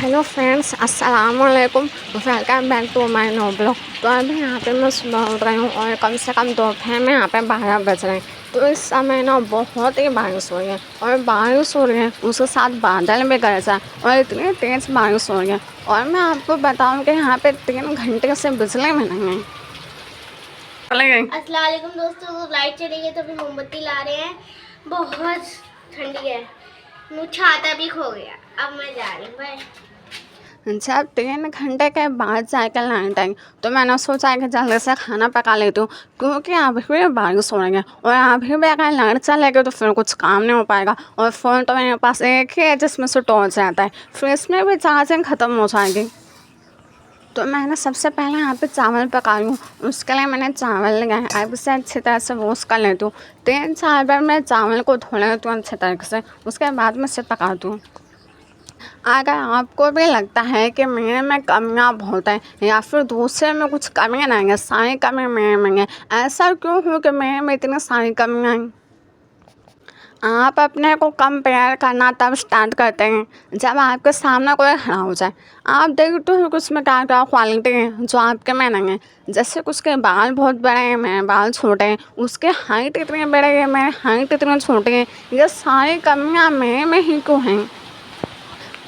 Hello friends, अस्सलाम वालेकुम। Welcome back to my new blog. तो अभी यहाँ पे मैं सुबह उठ रही हूँ और कम से कम दोपहर में यहाँ पे 12 बज रहे हैं। तो इस समय ना बहुत ही बारिश हो रही है और बारिश हो रही है उसके साथ बादल भी गरजा और इतनी तेज़ बारिश हो रही है। और मैं आपको बताऊँ कि यहाँ पे 3 घंटे से बिजली में नहीं है। अस्सलाम वालेकुम दोस्तों, लाइट चली गई तो अभी मोमबत्ती ला रहे हैं। बहुत ठंडी है, मुँह छाता भी खो गया। अब मैं जा रही हूँ, बाय। जब 3 घंटे के बाद जाकर लाइट आई तो मैंने सोचा कि जल्दी से खाना पका लेती हूँ, क्योंकि अभी भी बारिश हो रही है और अभी भी अगर लाइट चलेगी तो फिर कुछ काम नहीं हो पाएगा। और फ़ोन तो मेरे पास एक ही है जिसमें से टॉर्च आता है, फिर इसमें भी चार्जिंग ख़त्म हो जाएगी। तो मैंने सबसे पहले यहाँ पे चावल पका लूँ। उसके लिए मैंने चावल लगाए, अब इसे अच्छी तरह से वॉश कर लेती हूँ। 3-4 बार मैं चावल को धो लेती हूँ अच्छी तरीके से, उसके बाद मैं इसे पकाती हूँ। अगर आपको भी लगता है कि मेरे में कमियां बहुत हैं या फिर दूसरे में कुछ कमियां नहीं हैं, सारी कमियां मेरे में हैं, ऐसा क्यों हो कि मेरे में इतनी सारी कमियां हैं? आप अपने को कंपेयर करना तब स्टार्ट करते हैं जब आपके सामने कोई खड़ा हो जाए। आप देखते हो कि उसमें क्या क्या क्वालिटी है जो आपके में नहीं है। जैसे कि उसके बाल बहुत बड़े हैं, मेरे बाल छोटे हैं, उसके हाइट इतनी बड़ी है, मेरी हाइट इतनी छोटी है। ये सारी कमियां मेरे में ही क्यों हैं?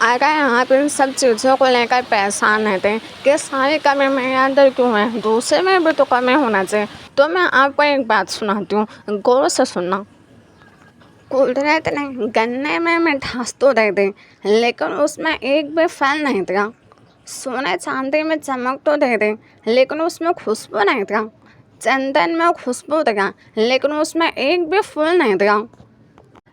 अगर आप इन सब चीज़ों को लेकर परेशान रहते हैं कि सारी कमी मेरे अंदर क्यों है, दूसरे में भी तो कमी होना चाहिए, तो मैं आपको एक बात सुनाती हूँ, गौर से सुनना। कुदरत ने गन्ने में मिठास तो दे दी, लेकिन उसमें एक भी फल नहीं दिया। सोने चांदी में चमक तो दे दी, लेकिन उसमें खुशबू नहीं दिया। चंदन में खुशबू दिया, लेकिन उसमें एक भी फूल नहीं दिया।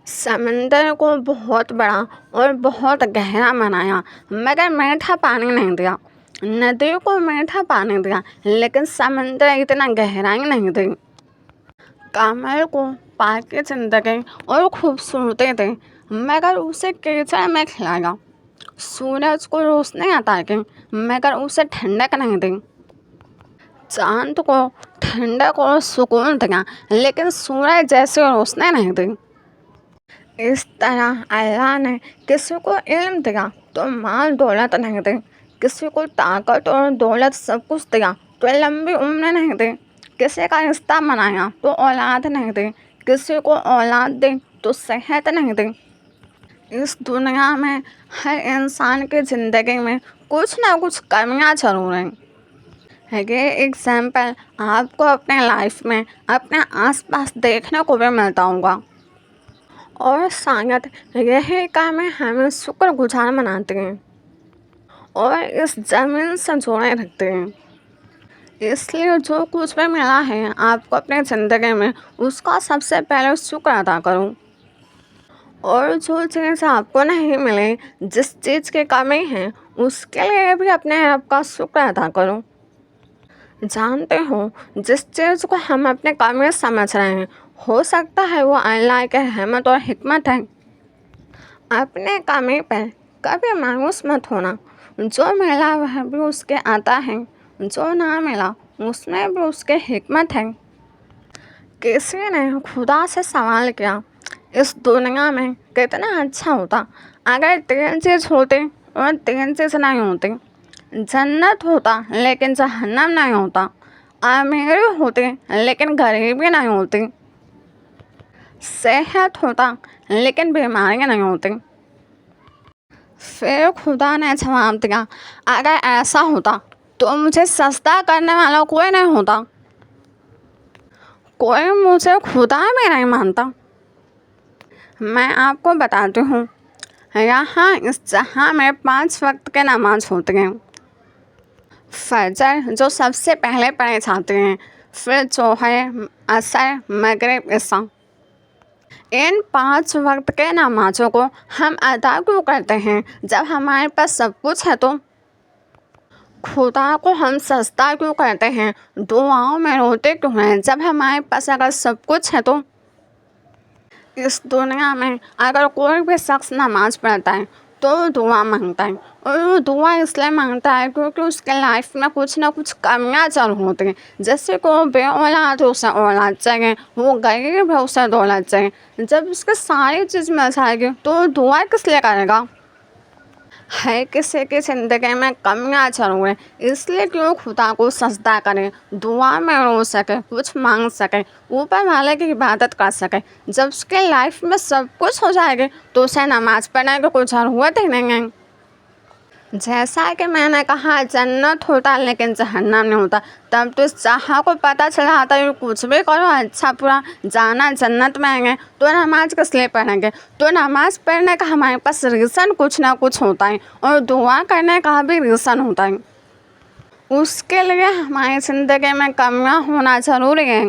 समंदर को बहुत बड़ा और बहुत गहरा बनाया, मगर मीठा पानी नहीं दिया। नदी को मीठा पानी दिया, लेकिन समंदर इतना गहराई नहीं दी। कमल को पाके जिंदगी और खूबसूरती दी, मगर उसे कीचड़ में खिलाया। सूरज को रोशनी अता की, मगर उसे ठंडक नहीं दी। चांद को ठंडक और सुकून दिया, लेकिन सूरज जैसी रोशनी नहीं दी। इस तरह अल्लाह ने किसी को इल्म दिया तो माल दौलत नहीं दी, किसी को ताकत और दौलत सब कुछ दिया तो लंबी उम्र नहीं दी, किसी का रिश्ता बनाया तो औलाद नहीं दी, किसी को औलाद दी तो सेहत नहीं दी। इस दुनिया में हर इंसान की ज़िंदगी में कुछ ना कुछ कमियां जरूर हैं। ये एग्जाम्पल आपको अपने लाइफ में अपने आसपास देखने को भी मिलता होगा, और शायद यही कामें हमें शुक्रगुजार बनाते हैं और इस ज़मीन से जोड़े रखते हैं। इसलिए जो कुछ भी मिला है आपको अपनी ज़िंदगी में, उसका सबसे पहले शुक्र अदा करो। और जो चीज़ आपको नहीं मिली, जिस चीज़ की कमी है, उसके लिए भी अपने रब का शुक्र अदा करो। जानते हो, जिस चीज़ को हम अपने कमी समझ रहे हैं, हो सकता है वो अल्लाह के रहमत और हिकमत है। अपने कमी पर कभी मायूस मत होना, जो मिला वह भी उसके आता है, जो ना मिला उसमें भी उसके हिकमत है। किसी ने खुदा से सवाल किया, इस दुनिया में कितना अच्छा होता अगर 3 चीज़ होती और 3 चीज़ नहीं होती। जन्नत होता लेकिन जहन्नम नहीं होता, अमीरी होती लेकिन गरीबी नहीं होती, सेहत होता लेकिन बीमारियाँ नहीं होती। फिर खुदा ने जवाब दिया, अगर ऐसा होता तो मुझे सजदा करने वाला कोई नहीं होता, कोई मुझे खुदा भी नहीं मानता। मैं आपको बताती हूँ, यहाँ इस जहाँ में 5 वक्त के नमाज होते हैं। फजर जो सबसे पहले पढ़े जाते हैं, फिर जोहर, असर, मगरिब, इशा। इन 5 वक्त के नमाज़ों को हम अदा क्यों करते हैं जब हमारे पास सब कुछ है? तो खुदा को हम सजदा क्यों करते हैं, दुआओं में रोते क्यों हैं जब हमारे पास अगर सब कुछ है? तो इस दुनिया में अगर कोई भी शख्स नमाज पढ़ता है तो वो दुआ मांगता है, और वो दुआ इसलिए मांगता है क्योंकि उसके लाइफ में कुछ ना कुछ कमियाँ जरूर होती हैं। जैसे कि वो बेऔलाद है, उसे औलाद चाहिए, वो गरीब है, उसे दौलत चाहिए। जब उसके सारी चीज़ मिल जाएगी तो वो दुआ किस लिए करेगा? हर किसी की ज़िंदगी में कमियाँ ज़रूर हैं, इसलिए क्यों खुदा को सजदा करें, दुआ में रो सके, कुछ मांग सके, ऊपर वाले की इबादत कर सके। जब उसके लाइफ में सब कुछ हो जाएगी तो उसे नमाज़ पढ़ने की कोई ज़रूरत ही नहीं है। जैसा कि मैंने कहा, जन्नत होता लेकिन जहन्नम नहीं होता। तब तो इस जहाँ को पता चला आता है कुछ भी करो अच्छा बुरा जाना जन्नत में आएंगे तो नमाज किस लिए पढ़ेंगे। तो नमाज पढ़ने का हमारे पास रीज़न कुछ ना कुछ होता है और दुआ करने का भी रीज़न होता है। उसके लिए हमारी ज़िंदगी में कमियाँ होना ज़रूरी है।